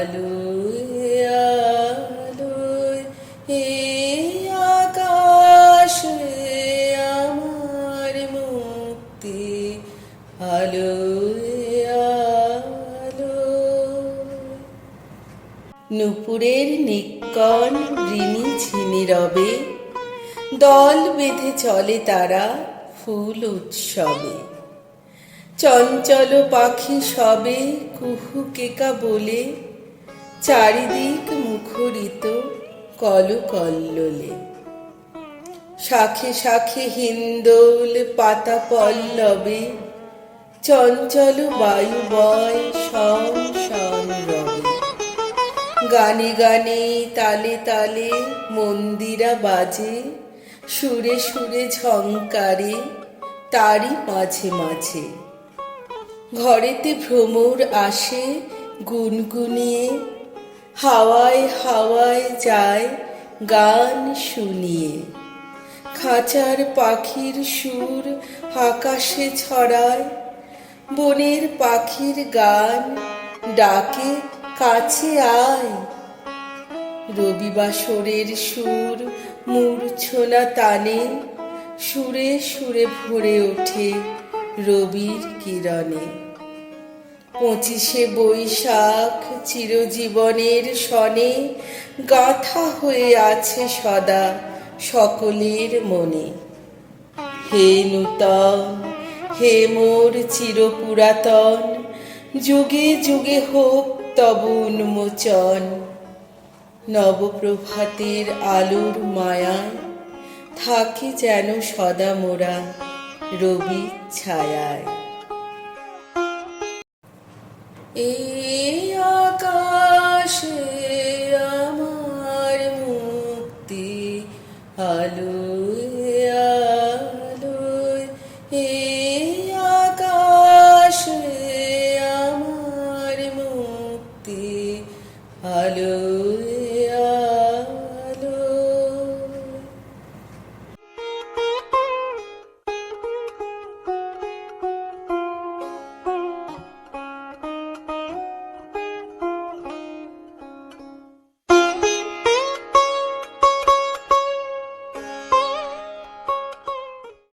আলোয় আলোয় হে আকাশ আমার মুক্তি, আলোয় আলোয়। নূপুরের নিক্কণ ঋণী ঝিনি রবে, দল বেঁধে চলে তারা ফুল উৎসবে। চঞ্চল পাখি সবে কুহু কেকা বলে, চারিদিক মুখরিত কলকল্লোলে। শাখে শাখে হিন্দোল পাতা পল্লবে, চঞ্চল বায়ু বয় শন শন রবে। গানে গানে তালে তালে মন্দিরা বাজে, সুরে সুরে ঝংকারে তারি মাঝে মাঝে। ঘরেতে ভ্রমর আসে গুনগুনিয়ে, হাওয়ায় হাওয়ায় যায় গান শুনিয়ে। খাঁচার পাখির সুর আকাশে ছড়ায়, বনের পাখির গান ডাকে কাছে আয়। রবিবাসরের সুর মূর্ছনা টানে, সুরে সুরে ভরে ওঠে রবির কিরণে। 25শে বৈশাখ চিরজীবনের সনে গাঁথা হয়ে আছে সদা সকলের মনে। হে নূতন, হে মোর চিরপুরাতন, যুগে যুগে হোক তব উন্মোচন। নবপ্রভাতের আলোর মায়ায় থাকি যেন সদা মোরা রবির ছায়ায়।